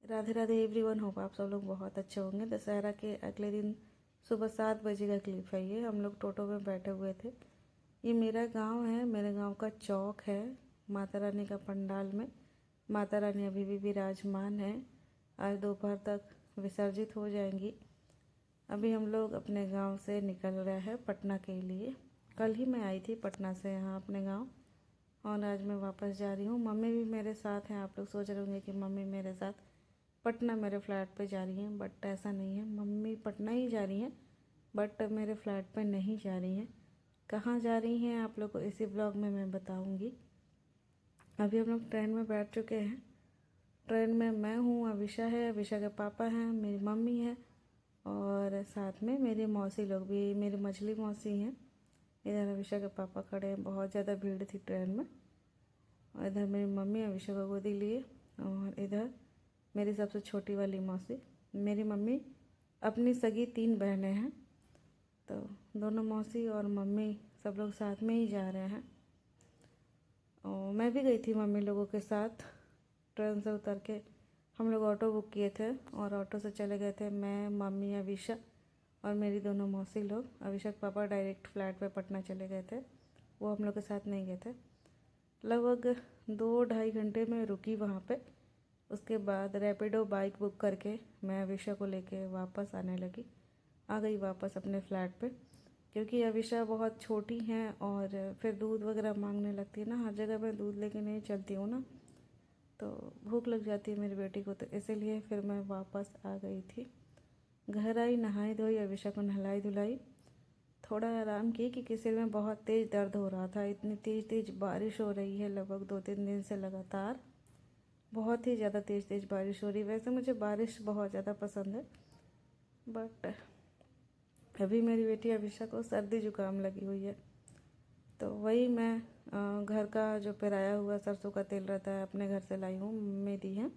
Radhe Radhe everyone. Hope आप सब लोग बहुत अच्छे होंगे। दशहरा के अगले दिन सुबह 7 बजे का क्लिप है ये। हम लोग टोटो में बैठे हुए थे। ये मेरा गांव है, मेरे गांव का चौक है। माता रानी का पंडाल में माता रानी अभी भी विराजमान है। आज दोपहर तक विसर्जित हो जाएंगी। अभी हम लोग अपने गांव से निकल रहे हैं पटना के लिए। कल ही मैं आई थी पटना से यहाँ अपने गांव, और आज मैं वापस जा रही हूँ। मम्मी भी मेरे साथ हैं। आप लोग सोच रहे होंगे कि मम्मी मेरे साथ पटना मेरे फ्लैट पे जा रही हैं, बट ऐसा नहीं है। मम्मी पटना ही जा रही हैं, बट मेरे फ्लैट पे नहीं जा रही हैं। कहाँ जा रही हैं आप लोग को इसी ब्लॉग में मैं बताऊंगी। अभी हम लोग ट्रेन में बैठ चुके हैं। ट्रेन में मैं हूँ, अविशा है, अविशा के पापा हैं, मेरी मम्मी है, और साथ में मेरी मौसी लोग भी, मेरी मछली मौसी हैं। इधर अविशा के पापा खड़े हैं। बहुत ज़्यादा भीड़ थी ट्रेन में। और इधर मेरी मम्मी अविशा को गोदी लिए, और इधर मेरी सबसे छोटी वाली मौसी। मेरी मम्मी अपनी सगी 3 बहनें हैं, तो दोनों मौसी और मम्मी सब लोग साथ में ही जा रहे हैं। और मैं भी गई थी मम्मी लोगों के साथ। ट्रेन से उतर के हम लोग ऑटो बुक किए थे, और ऑटो से चले गए थे मैं, मम्मी, अविशा और मेरी दोनों मौसी लोग। अविशा के पापा डायरेक्ट फ्लैट पे पटना चले गए थे, वो हम लोग के साथ नहीं गए थे। लगभग 2-2.5 घंटे में रुकी वहाँ पे। उसके बाद रैपिडो बाइक बुक करके मैं अविशा को लेके वापस आने लगी। आ गई वापस अपने फ्लैट पे, क्योंकि अविशा बहुत छोटी हैं और फिर दूध वगैरह मांगने लगती है ना। हर जगह मैं दूध लेके नहीं चलती हूँ ना, तो भूख लग जाती है मेरी बेटी को, तो इसीलिए फिर मैं वापस आ गई थी। घर आई, नहाई धोई, अविशा को नहलाई धुलाई, थोड़ा आराम की, क्योंकि सिर में बहुत तेज़ दर्द हो रहा था। इतनी तेज़ बारिश हो रही है लगभग 2-3 दिन से लगातार। बहुत ही ज़्यादा तेज़ बारिश हो रही है। वैसे मुझे बारिश बहुत ज़्यादा पसंद है, बट अभी मेरी बेटी अभिषा को सर्दी जुकाम लगी हुई है। तो वही मैं घर का जो पेराया हुआ सरसों का तेल रहता है अपने घर से लाई हूँ, मम्मी दी हैं।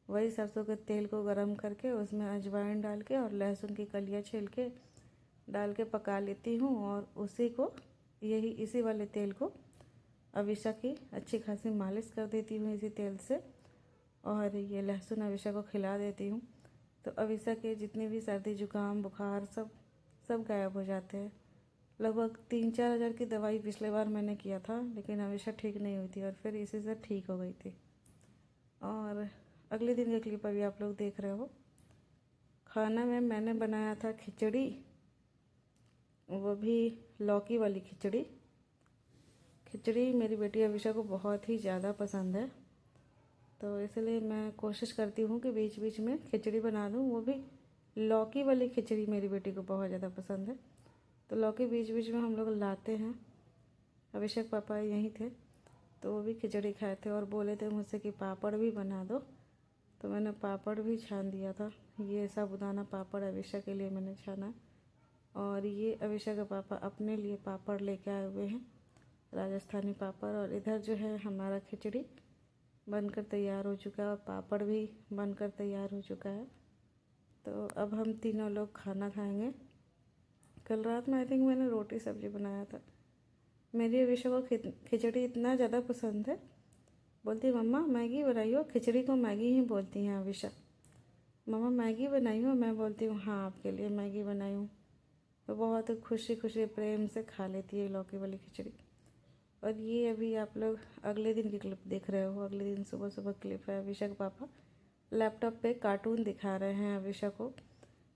वही सरसों के तेल को गरम करके उसमें अजवाइन डाल के और लहसुन की कलियाँ छील के डाल के पका लेती हूँ, और उसी को, इसी वाले तेल को अविशा की अच्छी खासी मालिश कर देती हूँ इसी तेल से, और ये लहसुन अविशा को खिला देती हूँ। तो अविशा के जितनी भी सर्दी जुकाम बुखार सब गायब हो जाते हैं। लगभग 3-4 हज़ार की दवाई पिछले बार मैंने किया था, लेकिन अविशा ठीक नहीं हुई थी, और फिर इसी से ठीक हो गई थी। और अगले दिन का क्लिप अभी आप लोग देख रहे हो। खाना में मैंने बनाया था खिचड़ी, वो भी लौकी वाली खिचड़ी। खिचड़ी मेरी बेटी अविशा को बहुत ही ज़्यादा पसंद है, तो इसलिए मैं कोशिश करती हूँ कि बीच बीच में खिचड़ी बना दूँ। वो भी लौकी वाली खिचड़ी मेरी बेटी को बहुत ज़्यादा पसंद है, तो लौकी बीच बीच में हम लोग लाते हैं। अभिषेक पापा यहीं थे, तो वो भी खिचड़ी खाए थे और बोले थे मुझसे कि पापड़ भी बना दो, तो मैंने पापड़ भी छान दिया था। ये साबुदाना पापड़ अभिषेक के लिए मैंने छाना, और ये अभिषेक के पापा अपने लिए पापड़ लेके आए हुए हैं, राजस्थानी पापड़। और इधर जो है हमारा खिचड़ी बनकर तैयार हो चुका है, और पापड़ भी बनकर तैयार हो चुका है। तो अब हम तीनों लोग खाना खाएंगे। कल रात में आई थिंक मैंने रोटी सब्ज़ी बनाया था। मेरी अविशा को खिचड़ी इतना ज़्यादा पसंद है, बोलती है मम्मा मैगी बनाई हो। खिचड़ी को मैगी ही बोलती हैं अविशा। मम्मा मैगी बनाई हो, मैं बोलती हूँ हाँ आपके लिए मैगी बनाई हूँ। तो बहुत खुशी खुशी प्रेम से खा लेती है लौकी वाली खिचड़ी। और ये अभी आप लोग अगले दिन की क्लिप देख रहे हो। अगले दिन सुबह सुबह क्लिप है। अविशा के पापा लैपटॉप पे कार्टून दिखा रहे हैं अविशा को,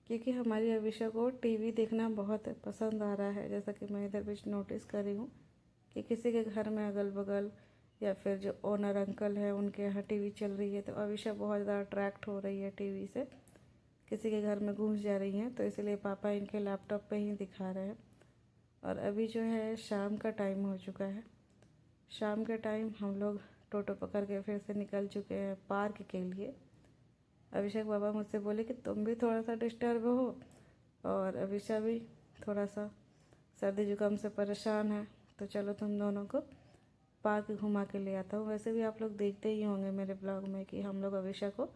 क्योंकि हमारी अविशा को टीवी देखना बहुत पसंद आ रहा है। जैसा कि मैं इधर बीच नोटिस कर रही हूँ कि किसी के घर में अगल बगल या फिर जो ओनर अंकल है उनके यहाँ टीवी चल रही है, तो अविशा बहुत ज़्यादा अट्रैक्ट हो रही है टीवी से। किसी के घर में घुस जा रही हैं, तो इसलिए पापा इनके लैपटॉप पे ही दिखा रहे हैं। और अभी जो है शाम का टाइम हो चुका है। शाम के टाइम हम लोग टोटो पकड़ के फिर से निकल चुके हैं पार्क के लिए। अभिषेक बाबा मुझसे बोले कि तुम भी थोड़ा सा डिस्टर्ब हो, और अभिषा भी थोड़ा सा सर्दी जुकाम से परेशान है, तो चलो तुम दोनों को पार्क घुमा के ले आता हूँ। वैसे भी आप लोग देखते ही होंगे मेरे ब्लॉग में कि हम लोग अभिषा को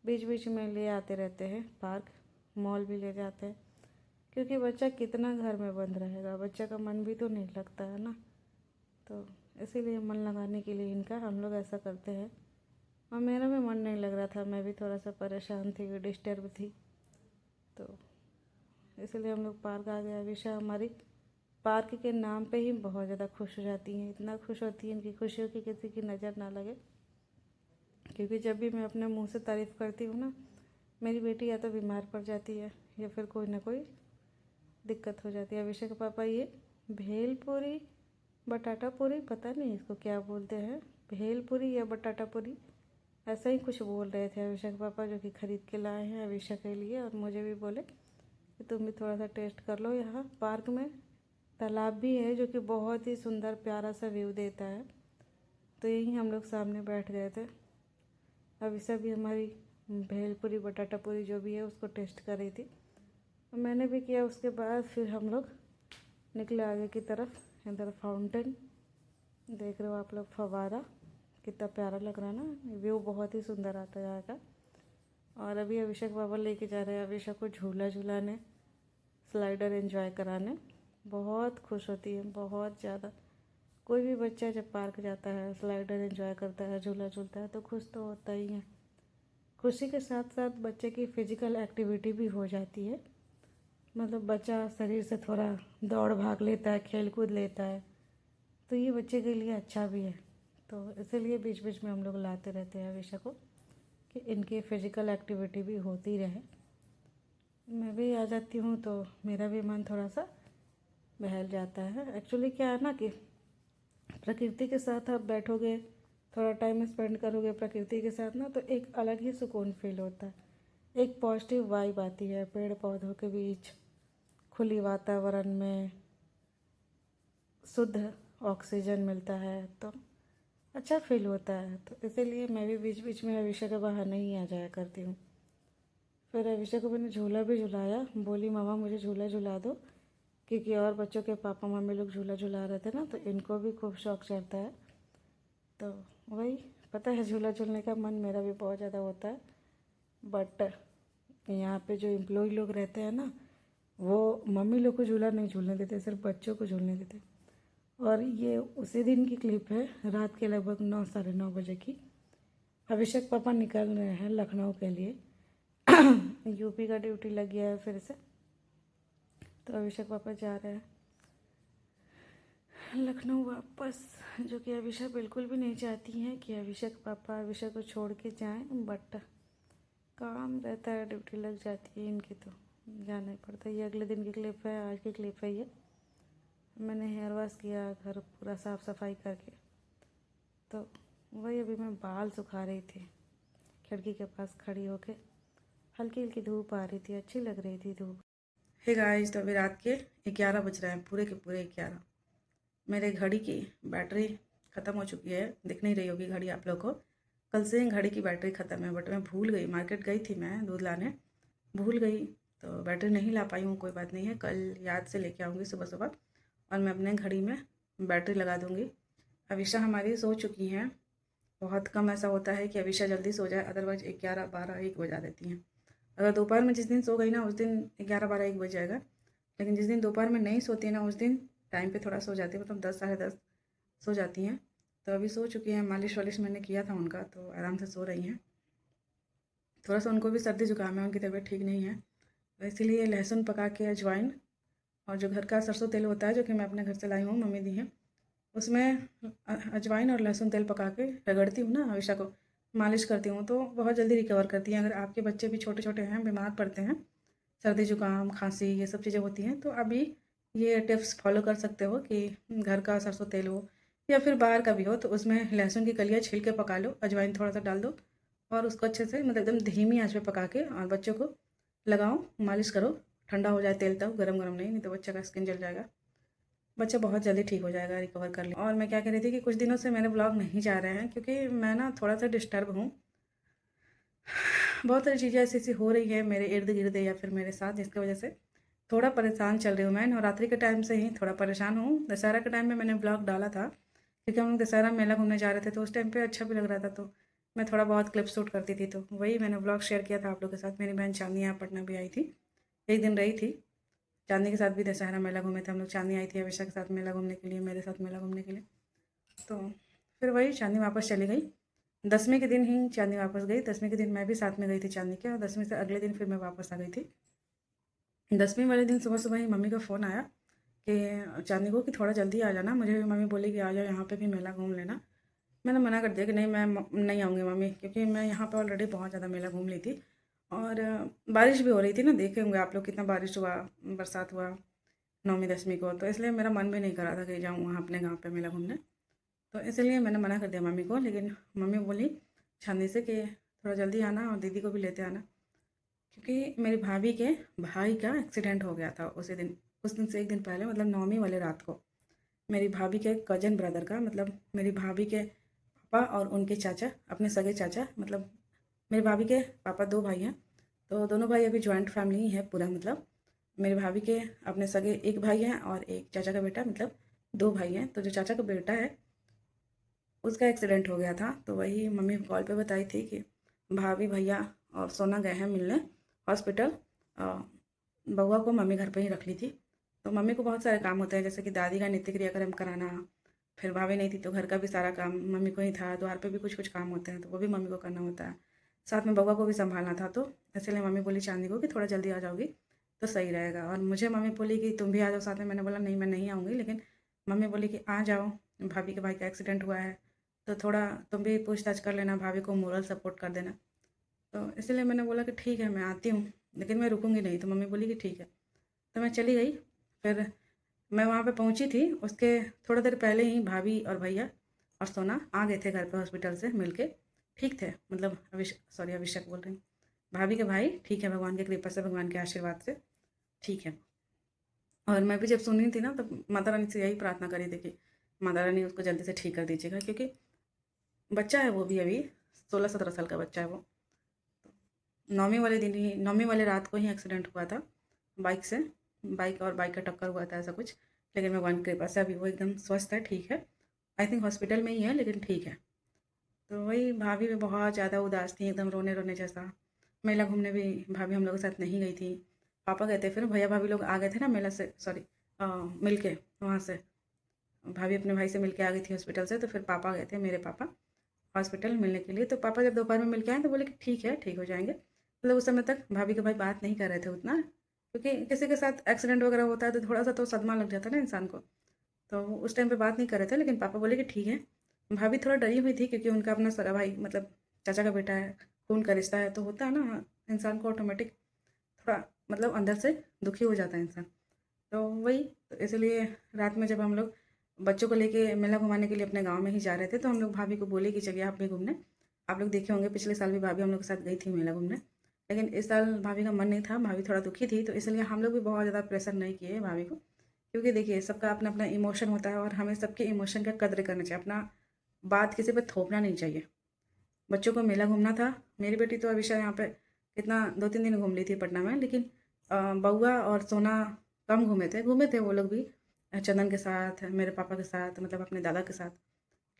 बीच बीच में ले आते रहते हैं पार्क, मॉल भी ले जाते हैं, क्योंकि बच्चा कितना घर में बंद रहेगा, बच्चा का मन भी तो नहीं लगता है ना। तो इसीलिए मन लगाने के लिए इनका हम लोग ऐसा करते हैं। और मेरा भी मन नहीं लग रहा था, मैं भी थोड़ा सा परेशान थी, डिस्टर्ब थी, तो इसलिए हम लोग पार्क आ गए। अविशा हमारी पार्क के नाम पे ही बहुत ज़्यादा खुश हो जाती हैं, इतना खुश होती हैं, इनकी खुशियों की किसी की नज़र ना लगे। क्योंकि जब भी मैं अपने मुंह से तारीफ़ करती हूँ ना, मेरी बेटी या तो बीमार पड़ जाती है या फिर कोई ना कोई दिक्कत हो जाती है। अभिषेक के पापा ये भेलपुरी बटाटा पूरी, पता नहीं इसको क्या बोलते हैं, भेलपुरी या बटाटा पूरी, ऐसा ही कुछ बोल रहे थे अभिषेक पापा, जो कि ख़रीद के लाए हैं अभिषेक के लिए। और मुझे भी बोले कि तुम भी थोड़ा सा टेस्ट कर लो। यहाँ पार्क में तालाब भी है जो कि बहुत ही सुंदर प्यारा सा व्यू देता है, तो यहीं हम लोग सामने बैठ गए थे। अभिषेक भी हमारी भेलपुरी बटाटा पूरी जो भी है उसको टेस्ट कर रही थी, और मैंने भी किया। उसके बाद फिर हम लोग निकले आगे की तरफ। इधर फाउंटेन देख रहे हो आप लोग, फव्वारा कितना प्यारा लग रहा है ना, व्यू बहुत ही सुंदर आता है यहाँ का। और अभी अभिषेक बाबा लेके जा रहे हैं अभिषेक को झूला झूलाने, स्लाइडर एंजॉय कराने। बहुत खुश होती है, बहुत ज़्यादा। कोई भी बच्चा जब पार्क जाता है, स्लाइडर एंजॉय करता है, झूला झूलता है, तो खुश तो होता ही है। खुशी के साथ साथ बच्चे की फ़िज़िकल एक्टिविटी भी हो जाती है, मतलब बच्चा शरीर से थोड़ा दौड़ भाग लेता है, खेल कूद लेता है, तो ये बच्चे के लिए अच्छा भी है। तो इसीलिए बीच बीच में हम लोग लाते रहते हैं अभिषेक को, कि इनकी फ़िज़िकल एक्टिविटी भी होती रहे। मैं भी आ जाती हूँ तो मेरा भी मन थोड़ा सा बहल जाता है। एक्चुअली क्या है ना कि प्रकृति के साथ आप बैठोगे, थोड़ा टाइम स्पेंड करोगे प्रकृति के साथ ना, तो एक अलग ही सुकून फील होता है, एक पॉजिटिव वाइब आती है। पेड़ पौधों के बीच, खुली वातावरण में शुद्ध ऑक्सीजन मिलता है, तो अच्छा फील होता है। तो इसीलिए मैं भी बीच बीच में अभिषेक के बहाने ही आ जाया करती हूँ। फिर अभिषेक को मैंने झूला भी झुलाया, बोली मामा मुझे झूला झुला दो, क्योंकि और बच्चों के पापा मम्मी लोग झूला झुला रहे थे ना, तो इनको भी खूब शौक चढ़ता है। तो वही, पता है झूला झूलने का मन मेरा भी बहुत ज़्यादा होता है, बट यहाँ पे जो एम्प्लॉय लोग रहते हैं ना, वो मम्मी लोग को झूला नहीं झूलने देते, सिर्फ बच्चों को झूलने देते। और ये उसी दिन की क्लिप है, रात के लगभग 9 साढ़े 9 बजे की। अभिषेक पापा निकल रहे हैं लखनऊ के लिए। यूपी का ड्यूटी लग गया है फिर से, तो अभिषेक पापा जा रहे हैं लखनऊ वापस, जो कि अभिषेक बिल्कुल भी नहीं चाहती हैं कि अभिषेक पापा अभिषेक को छोड़ के जाएं, बट काम रहता है, ड्यूटी लग जाती है इनकी, तो जाना ही पड़ता है। ये अगले दिन की क्लिप है, आज की क्लिप है ये। मैंने हेयर वॉश किया, घर पूरा साफ़ सफाई करके, तो वही अभी मैं बाल सुखा रही थी खिड़की के पास खड़ी होके। हल्की हल्की धूप आ रही थी, अच्छी लग रही थी धूप। हे गाइस, तो अभी रात के 11 बज रहे हैं, पूरे के पूरे 11। मेरे घड़ी की बैटरी ख़त्म हो चुकी है, दिख नहीं रही होगी घड़ी आप लोग को। कल से घड़ी की बैटरी ख़त्म है, बट मैं भूल गई, मार्केट गई थी मैं दूध लाने, भूल गई, तो बैटरी नहीं ला पाई हूँ। कोई बात नहीं है, कल याद से लेके आऊँगी सुबह सुबह, और मैं अपने घड़ी में बैटरी लगा दूँगी। अविशा हमारी सो चुकी हैं, बहुत कम ऐसा होता है कि अविशा जल्दी सो जाए, अदरवाइज 11 12 1 बजा देती हैं। अगर दोपहर में जिस दिन सो गई ना, उस दिन 11 12 1 बज जाएगा, लेकिन जिस दिन दोपहर में नहीं सोती है ना, उस दिन टाइम पे थोड़ा सो जाती है, मतलब 10 साढ़े 10 सो जाती हैं। तो अभी सो चुकी हैं, मालिश वालिश मैंने किया था उनका, तो आराम से सो रही हैं। थोड़ा सा उनको भी सर्दी जुकाम है, उनकी तबीयत ठीक नहीं है, तो इसीलिए लहसुन पका के अजवाइन और जो घर का सरसों तेल होता है, जो कि मैं अपने घर से लाई हूँ, मम्मी दी हैं, उसमें अजवाइन और लहसुन तेल पका के रगड़ती हूँ ना, आयशा को मालिश करती हूँ, तो बहुत जल्दी रिकवर करती हैं। अगर आपके बच्चे भी छोटे छोटे हैं, बीमार पड़ते हैं, सर्दी जुकाम खांसी ये सब चीज़ें होती हैं, तो अभी ये टिप्स फॉलो कर सकते हो कि घर का सरसों तेल हो या फिर बाहर का भी हो, तो उसमें लहसुन की कलियाँ छील के पका लो, अजवाइन थोड़ा सा डाल दो, और उसको अच्छे से मतलब एकदम धीमी आँच पे पका के और बच्चों को लगाओ, मालिश करो, ठंडा हो जाए तेल, तब गरम गरम नहीं तो बच्चे का स्किन जल जाएगा। बच्चा बहुत जल्दी ठीक हो जाएगा, रिकवर कर ले। और मैं क्या कह रही थी कि कुछ दिनों से मेरे ब्लॉग नहीं जा रहे हैं, क्योंकि मैं ना थोड़ा सा डिस्टर्ब हूँ। बहुत सारी चीज़ें ऐसी ऐसी हो रही है मेरे इर्द गिर्द या फिर मेरे साथ, जिसकी वजह से थोड़ा परेशान चल रही हूँ। मैं नवरात्रि के टाइम से ही थोड़ा परेशान हूँ। दशहरा के टाइम में मैंने ब्लॉग डाला था, क्योंकि हम लोग दशहरा मेला घूमने जा रहे थे, तो उस टाइम पे अच्छा भी लग रहा था, तो मैं थोड़ा बहुत क्लिप शूट करती थी, तो वही मैंने ब्लॉग शेयर किया था आप लोग के साथ। मेरी बहन चांदनी यहाँ पटना भी आई थी, एक दिन रही थी। चांदनी के साथ भी दशहरा मेला घूमे थे हम लोग। चांदनी आई थी अभिषेक के साथ मेला घूमने के लिए, मेरे साथ मेला घूमने के लिए, तो फिर वही चांदनी वापस चली गई। 10वीं के दिन ही चांदनी वापस गई। 10वीं के दिन मैं भी साथ में गई थी चांदनी के, और 10वीं से अगले दिन फिर मैं वापस आ गई थी। 10वीं वाले दिन सुबह सुबह ही मम्मी का फ़ोन आया कि चांदनी को कि थोड़ा जल्दी आ जाना। मुझे भी मम्मी बोली कि आ जाओ यहाँ पे भी मेला घूम लेना। मैंने मना कर दिया कि नहीं, मैं नहीं आऊँगी मम्मी, क्योंकि मैं यहाँ पे ऑलरेडी बहुत ज़्यादा मेला घूम ली थी, और बारिश भी हो रही थी ना, देखे होंगे आप लोग कितना बारिश हुआ, बरसात हुआ 9वीं 10वीं को, तो इसलिए मेरा मन भी नहीं कर रहा था कि जाऊँ वहाँ अपने गाँव पे मेला घूमने। तो इसलिए मैंने मना कर दिया मम्मी को, लेकिन मम्मी बोली चांदनी से कि थोड़ा जल्दी आना और दीदी को भी लेते आना, क्योंकि मेरी भाभी के भाई का एक्सीडेंट हो गया था उसी दिन। उस दिन से एक दिन पहले, मतलब 9वीं वाले रात को, मेरी भाभी के कज़न ब्रदर का, मतलब मेरी भाभी के पापा और उनके चाचा, अपने सगे चाचा, मतलब मेरी भाभी के पापा 2 भाई हैं, तो दोनों भाई अभी जॉइंट फैमिली ही है पूरा। मतलब मेरी भाभी के अपने सगे एक भाई हैं और एक चाचा का बेटा, मतलब 2 भाई हैं। तो जो चाचा का बेटा है उसका एक्सीडेंट हो गया था, तो वही मम्मी कॉल पे बताई थी कि भाभी भैया और सोना गए हैं मिलने हॉस्पिटल। बउआ को मम्मी घर पे ही रख ली थी। तो मम्मी को बहुत सारे काम होते हैं, जैसे कि दादी का नित्य क्रियाक्रम कराना, फिर भाभी नहीं थी तो घर का भी सारा काम मम्मी को ही था, द्वार पे भी कुछ कुछ काम होते हैं तो वो भी मम्मी को करना होता है, साथ में बउआ को भी संभालना था। तो इसलिए मम्मी बोली चांदी को कि थोड़ा जल्दी आ जाओगी तो सही रहेगा, और मुझे मम्मी बोली कि तुम भी आ जाओ साथ में। मैंने बोला नहीं, मैं नहीं आऊँगी, लेकिन मम्मी बोली कि आ जाओ, भाभी के भाई का एक्सीडेंट हुआ है तो थोड़ा तुम भी पूछताछ कर लेना, भाभी को मोरल सपोर्ट कर देना। तो इसलिए मैंने बोला कि ठीक है मैं आती हूँ, लेकिन मैं रुकूंगी नहीं। तो मम्मी बोली कि ठीक है, तो मैं चली गई। फिर मैं वहाँ पे पहुँची थी, उसके थोड़ा देर पहले ही भाभी और भैया और सोना आ गए थे घर पे हॉस्पिटल से मिल के। ठीक थे, मतलब अभिषेक बोल रही हूँ, भाभी के भाई ठीक है, भगवान की कृपा से, भगवान के आशीर्वाद से ठीक है। और मैं भी जब सुनी थी ना, तब माता रानी से यही प्रार्थना करी थी कि माता रानी उसको जल्दी से ठीक कर दीजिएगा, क्योंकि बच्चा है वो भी, अभी 16-17 साल का बच्चा है वो। 9वीं वाले रात को ही एक्सीडेंट हुआ था बाइक से। बाइक और बाइक का टक्कर हुआ था ऐसा कुछ, लेकिन भगवान की कृपा से अभी वो एकदम स्वस्थ है, ठीक है। आई थिंक हॉस्पिटल में ही है, लेकिन ठीक है। तो वही भाभी भी बहुत ज़्यादा उदास थी, एकदम रोने रोने जैसा। मेला घूमने भी भाभी हम लोग के साथ नहीं गई थी, पापा गए थे। फिर भैया भाभी लोग आ गए थे ना मेला से, सॉरी, मिल के वहाँ से, भाभी अपने भाई से मिल के आ गई थी हॉस्पिटल से, तो फिर पापा गए थे, मेरे पापा हॉस्पिटल मिलने के लिए। तो पापा जब दोपहर में मिल के आए तो बोले कि ठीक है, ठीक हो जाएंगे। मतलब उस समय तक भाभी के भाई बात नहीं कर रहे थे उतना, क्योंकि किसी के साथ एक्सीडेंट वगैरह होता है तो थोड़ा सा तो सदमा लग जाता है ना इंसान को, तो उस टाइम पे बात नहीं कर रहे थे। लेकिन पापा बोले कि ठीक है। भाभी थोड़ा डरी हुई थी, क्योंकि उनका अपना सगा भाई, मतलब चाचा का बेटा है, खून का रिश्ता है, तो होता है ना इंसान को ऑटोमेटिक थोड़ा, मतलब अंदर से दुखी हो जाता है इंसान। तो वही, तो इसलिए रात में जब हम लोग बच्चों को लेके मेला घुमाने के लिए अपने गांव में ही जा रहे थे, तो हम लोग भाभी को बोले कि चलिए आप भी घूमने। आप लोग देखे होंगे पिछले साल भी भाभी हम लोग के साथ गई थी मेला घूमने, लेकिन इस साल भाभी का मन नहीं था, भाभी थोड़ा दुखी थी, तो इसलिए हम लोग भी बहुत ज़्यादा प्रेशर नहीं किए भाभी को। क्योंकि देखिए सबका अपना अपना इमोशन होता है, और हमें सबके इमोशन का कद्र करना चाहिए, अपना बात किसी पर थोपना नहीं चाहिए। बच्चों को मेला घूमना था, मेरी बेटी तो अभी शायद यहाँ पे कितना 2-3 दिन घूम ली थी पटना में, लेकिन बउआ और सोना कम घूमे थे वो लोग भी, चंदन के साथ, मेरे पापा के साथ, मतलब अपने दादा के साथ।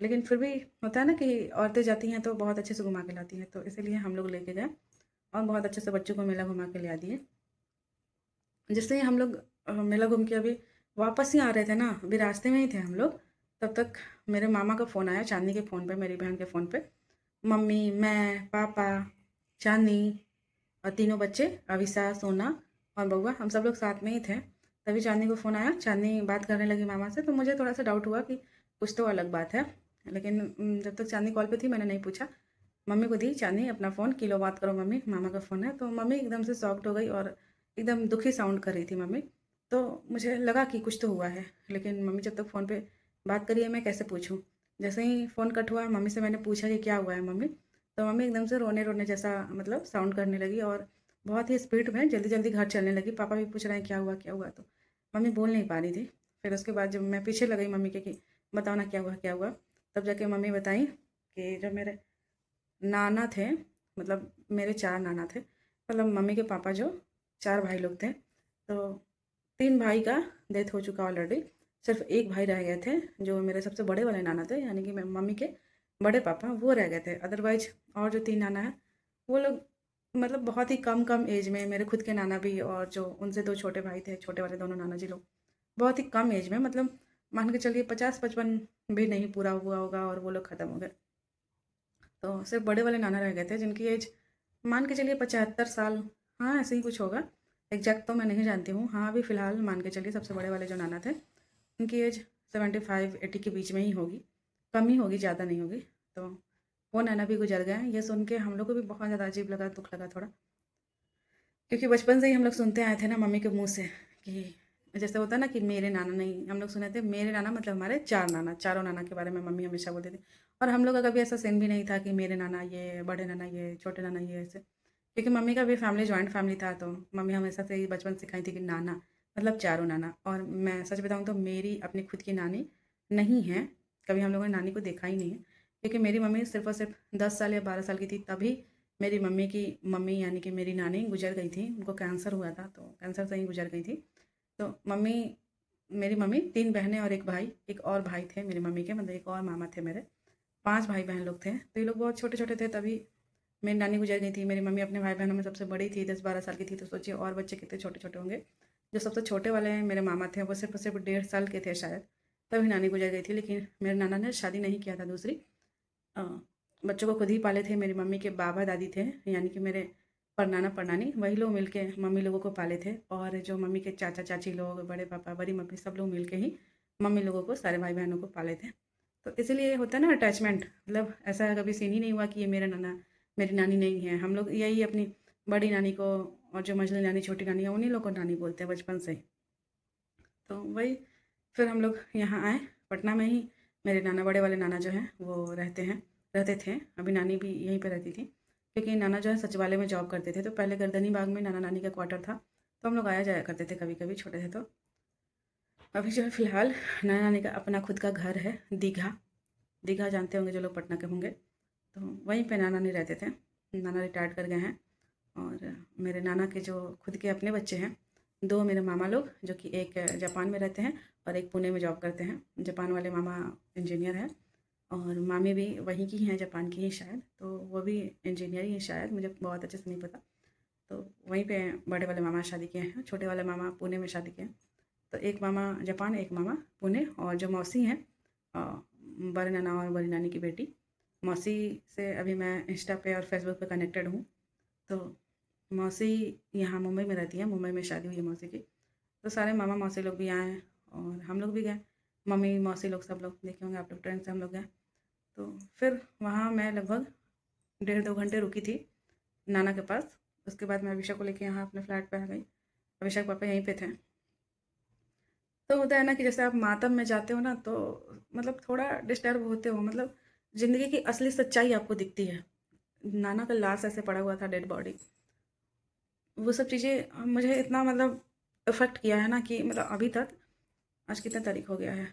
लेकिन फिर भी होता है ना कि औरतें जाती हैं तो बहुत अच्छे से घुमा के लाती हैं, तो इसीलिए हम लोग लेके गए और बहुत अच्छे से बच्चों को मेला घुमा के ले आ दिए। जिससे हम लोग मेला घूम के अभी वापस ही आ रहे थे ना, अभी रास्ते में ही थे हम लोग, तब तक मेरे मामा का फ़ोन आया, चांदनी के फ़ोन पे, मेरी बहन के फ़ोन पे। मम्मी, मैं, पापा, चांदनी और तीनों बच्चे, अविसा, सोना और बउआ, हम सब लोग साथ में ही थे। तभी चांदनी को फ़ोन आया, चांदनी बात करने लगी मामा से, तो मुझे थोड़ा सा डाउट हुआ कि कुछ तो अलग बात है। लेकिन जब तक चांदनी कॉल पे थी मैंने नहीं पूछा। मम्मी को दी चांदनी अपना फ़ोन कि लो बात करो मम्मी, मामा का फ़ोन है। तो मम्मी एकदम से शॉक्ड हो गई और एकदम दुखी साउंड कर रही थी मम्मी। तो मुझे लगा कि कुछ तो हुआ है, लेकिन मम्मी जब तक फ़ोन पे बात करी है मैं कैसे पूछूँ। जैसे ही फ़ोन कट हुआ मम्मी से मैंने पूछा कि क्या हुआ है मम्मी, तो मम्मी एकदम से रोने रोने जैसा मतलब साउंड करने लगी, और बहुत ही स्पीड में जल्दी जल्दी घर चलने लगी। पापा भी पूछ रहे हैं क्या हुआ, तो मम्मी बोल नहीं पा रही थी। फिर उसके बाद जब मैं पीछे लग गई मम्मी के कि बताओ ना क्या हुआ, तब जाके मम्मी बताई कि जब मेरे नाना थे, मतलब मेरे 4 नाना थे, मतलब मम्मी के पापा जो 4 भाई लोग थे, तो 3 भाई का डेथ हो चुका ऑलरेडी, सिर्फ एक भाई रह गए थे जो मेरे सबसे बड़े वाले नाना थे, यानी कि मम्मी के बड़े पापा, वो रह गए थे। अदरवाइज और जो 3 नाना हैं वो लोग मतलब बहुत ही कम कम एज में, मेरे खुद के नाना भी और जो उनसे 2 छोटे भाई थे, छोटे वाले दोनों नाना जी लोग, बहुत ही कम एज में, मतलब मान के चलिए 50-55 भी नहीं पूरा हुआ होगा और वो लोग ख़त्म हो गए। तो सिर्फ बड़े वाले नाना रह गए थे जिनकी एज मान के चलिए 75 साल, हाँ ऐसे ही कुछ होगा, एग्जैक्ट तो मैं नहीं जानती हूँ। हाँ अभी फ़िलहाल मान के चलिए सबसे बड़े वाले जो नाना थे उनकी एज 75-80 के बीच में ही होगी, कम ही होगी, ज़्यादा नहीं होगी। तो वो नाना भी गुजर गए हैं। ये सुन के हम लोग को भी बहुत ज़्यादा अजीब लगा, दुख लगा थोड़ा, क्योंकि बचपन से ही हम लोग सुनते आए थे ना मम्मी के मुँह से कि जैसे होता है ना कि मेरे नाना, नहीं हम लोग सुने थे मेरे नाना मतलब हमारे 4 नाना, चारों नाना के बारे में मम्मी हमेशा बोलती थी। और हम लोग का कभी ऐसा सीन भी नहीं था कि मेरे नाना ये, बड़े नाना ये, छोटे नाना ये, ऐसे। क्योंकि मम्मी का भी फैमिली जॉइंट फैमिली था, तो मम्मी हमेशा से ही बचपन सिखाई थी कि नाना मतलब चारों नाना। और मैं सच बताऊँ तो मेरी अपनी खुद की नानी नहीं है, कभी हम लोगों ने नानी को देखा ही नहीं है। क्योंकि मेरी मम्मी सिर्फ़ और सिर्फ 10 साल या 12 साल की थी तभी मेरी मम्मी की मम्मी यानी कि मेरी नानी गुजर गई थी। उनको कैंसर हुआ था, तो कैंसर से ही गुजर गई थी। तो मम्मी, मेरी मम्मी 3 बहनें और 1 भाई, एक और भाई थे मेरी मम्मी के, मतलब एक और मामा थे मेरे। 5 भाई-बहन लोग थे। तो ये लोग बहुत छोटे-छोटे थे तभी मेरी नानी गुजर गई थी। मेरी मम्मी अपने भाई-बहनों में सबसे बड़ी थी, 10-12 साल की थी, तो सोचिए और बच्चे कितने छोटे-छोटे होंगे। जो सबसे छोटे वाले हैं मेरे मामा थे, वो सिर्फ़ और सिर्फ़ 1.5 साल के थे शायद, तभी नानी गुजर गई थी। लेकिन मेरे नाना ने शादी नहीं किया था दूसरी, अ, बच्चों को खुद ही पाले थे। मेरी मम्मी के बाबा-दादी थे, यानी कि मेरे परनाना-परनानी, वही लोग मिलके मम्मी लोगों को पाले थे। और जो मम्मी के चाचा-चाची लोग, बड़े पापा, बड़ी मम्मी, सब लोग मिलके ही मम्मी लोगों को, सारे भाई-बहनों को पाले थे। तो इसीलिए होता है ना अटैचमेंट, मतलब ऐसा कभी सीन ही नहीं हुआ कि ये मेरा नाना, मेरी नानी नहीं है। हम लोग यही अपनी बड़ी नानी को और जो मझली नानी, छोटी नानी है, उन्हीं लोग को नानी बोलते हैं बचपन से ही। तो वही फिर हम लोग यहाँ आए पटना में ही। मेरे नाना, बड़े वाले नाना जो हैं वो रहते थे। अभी नानी भी यहीं पे रहती थी, क्योंकि नाना जो है सचिवालय में जॉब करते थे। तो पहले गर्दनी बाग में नाना नानी का क्वार्टर था, तो हम लोग आया जाया करते थे कभी कभी, छोटे थे तो। अभी जो है फ़िलहाल नाना नानी का अपना खुद का घर है दीघा। दीघा जानते होंगे जो लोग पटना के होंगे, तो वहीं पे नाना नानी रहते थे। नाना रिटायर्ड कर गए हैं। और मेरे नाना के जो खुद के अपने बच्चे हैं, 2 मेरे मामा लोग, जो कि एक जापान में रहते हैं और एक पुणे में जॉब करते हैं। जापान वाले मामा इंजीनियर हैं और मामी भी वहीं की हैं, जापान की ही शायद, तो वो भी इंजीनियर ही हैं शायद, मुझे बहुत अच्छे से नहीं पता। तो वहीं पे बड़े वाले मामा शादी किए हैं, छोटे वाले मामा पुणे में शादी किए हैं। तो एक मामा जापान, एक मामा पुणे। और जो मौसी हैं, बड़े नाना और बड़ी नानी की बेटी, मौसी से अभी मैं इंस्टा पे और फेसबुक पे कनेक्टेड हूँ। तो मौसी यहाँ मुंबई में रहती है, मुंबई में शादी हुई है मौसी की। तो सारे मामा मौसी लोग भी आए हैं और हम लोग भी गए। मम्मी मौसी लोग सब लोग देखे होंगे आप लोग, ट्रेन से हम लोग गए। तो फिर वहाँ मैं लगभग 1.5-2 घंटे रुकी थी नाना के पास। उसके बाद मैं अभिषेक को लेके यहाँ अपने फ्लैट पे आ गई। अभिषेक पापा यहीं पे थे। तो होता है ना कि जैसे आप मातम में जाते हो ना, तो मतलब थोड़ा डिस्टर्ब होते हो, मतलब ज़िंदगी की असली सच्चाई आपको दिखती है। नाना का लाश ऐसे पड़ा हुआ था, डेड बॉडी। वो सब चीज़ें मुझे इतना मतलब इफ़ेक्ट किया है ना कि मतलब अभी तक, आज कितना तारीख हो गया है,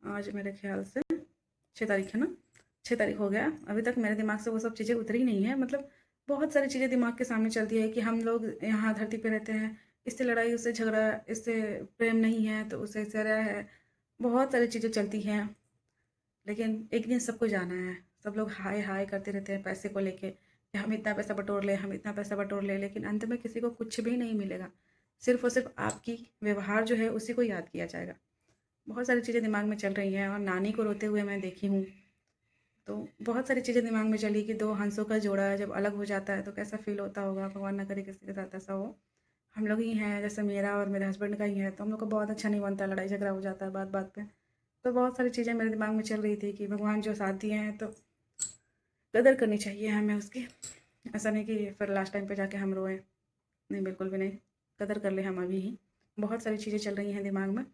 आज मेरे ख़्याल से 6 तारीख है ना, 6 तारीख हो गया, अभी तक मेरे दिमाग से वो सब चीज़ें उतरी नहीं है। मतलब बहुत सारी चीज़ें दिमाग के सामने चलती है कि हम लोग यहाँ धरती पे रहते हैं, इससे लड़ाई, उससे झगड़ा, इससे प्रेम नहीं है तो उससे सरा है, बहुत सारी चीज़ें चलती हैं। लेकिन एक दिन सबको जाना है। सब लोग हाय हाय करते रहते हैं पैसे को लेके कि हम इतना पैसा बटोर लें, हम इतना पैसा बटोर लें, लेकिन अंत में किसी को कुछ भी नहीं मिलेगा। सिर्फ़ और सिर्फ़ आपकी व्यवहार जो है उसी को याद किया जाएगा। बहुत सारी चीज़ें दिमाग में चल रही हैं और नानी को रोते हुए मैं देखी हूँ। तो बहुत सारी चीज़ें दिमाग में चली कि 2 हंसों का जोड़ा जब अलग हो जाता है तो कैसा फ़ील होता होगा, भगवान ना करे किसी के साथ ऐसा हो। हम लोग ही हैं, जैसे मेरा और मेरे हस्बैंड का ही है, तो हम लोग को बहुत अच्छा नहीं बनता, लड़ाई झगड़ा हो जाता है बात-बात पे। तो बहुत सारी चीज़ें मेरे दिमाग में चल रही थी कि भगवान जो साथ दिए हैं तो कदर करनी चाहिए हमें उसकी। ऐसा नहीं कि फिर लास्ट टाइम पे जाके हम रोएँ, नहीं बिल्कुल भी नहीं, कदर कर लें हम अभी ही। बहुत सारी चीज़ें चल रही हैं दिमाग में।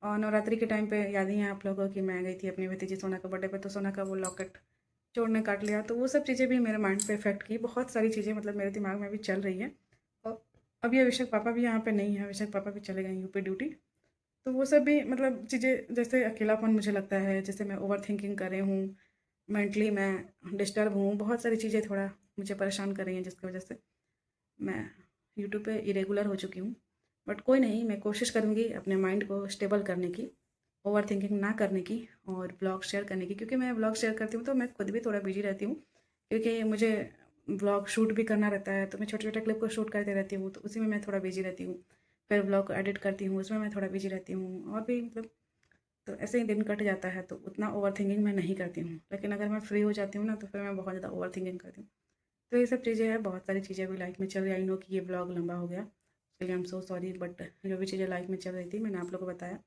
और नवरात्रि के टाइम पे याद ही है आप लोगों को कि मैं गई थी अपनी भतीजी सोना के बर्थडे पे, तो सोना का वो लॉकेट चोर ने काट लिया, तो वो सब चीज़ें भी मेरे माइंड पे इफ़ेक्ट की। बहुत सारी चीज़ें मतलब मेरे दिमाग में भी चल रही हैं। और अभी अभिषेक पापा भी यहाँ पे नहीं हैं, अभिषेक पापा भी चले गए यूपी ड्यूटी। तो वो सब भी मतलब चीज़ें, जैसे अकेलापन मुझे लगता है, जैसे मैं ओवरथिंकिंग कर रही हूँ, मेंटली मैं डिस्टर्ब हूँ, बहुत सारी चीज़ें थोड़ा मुझे परेशान कर रही हैं, जिसकी वजह से मैं यूट्यूब पे इरेगुलर हो चुकी हूँ। बट कोई नहीं, मैं कोशिश करूँगी अपने माइंड को स्टेबल करने की, ओवरथिंकिंग ना करने की और ब्लॉग शेयर करने की, क्योंकि मैं ब्लॉग शेयर करती हूँ तो मैं खुद भी थोड़ा बिजी रहती हूँ, क्योंकि मुझे ब्लॉग शूट भी करना रहता है, तो मैं छोटे-छोटे क्लिप को शूट करते रहती हूँ, तो उसी में मैं थोड़ा बिजी रहती हूँ। फिर ब्लॉग को एडिट करती हूँ, उसमें मैं थोड़ा बिजी रहती हूँ, और भी मतलब तो ऐसे ही दिन कट जाता है, तो उतना ओवर थिंकिंग मैं नहीं करती हूँ। लेकिन अगर मैं फ्री हो जाती हूँ ना, तो फिर मैं बहुत ज़्यादा ओवर थिंकिंग करती हूँ। तो ये सब चीज़ें हैं, बहुत सारी चीज़ें अभी लाइफ में चल रही। आई नो कि ये ब्लॉग लंबा हो गया, इसके लिए I am so sorry, but जो भी चीज़ें लाइफ में चल रही थी मैंने आप लोगों को बताया।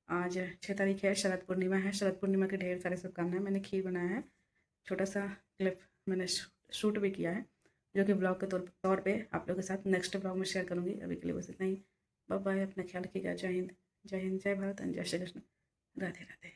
आज 6 तारीख है, शरद पूर्णिमा है। शरद पूर्णिमा की ढेर सारी शुभकामनाएँ। मैंने खीर बनाया है, छोटा सा क्लिप मैंने शूट भी किया है, जो कि ब्लॉग के तौर पे आप लोगों के साथ नेक्स्ट ब्लॉग में शेयर करूँगी। अभी के लिए बस इतना ही। बाय बाय, अपना ख्याल रखिएगा। जय हिंद, जय हिंद, जय भारत एंड जय श्री कृष्ण। राधे राधे।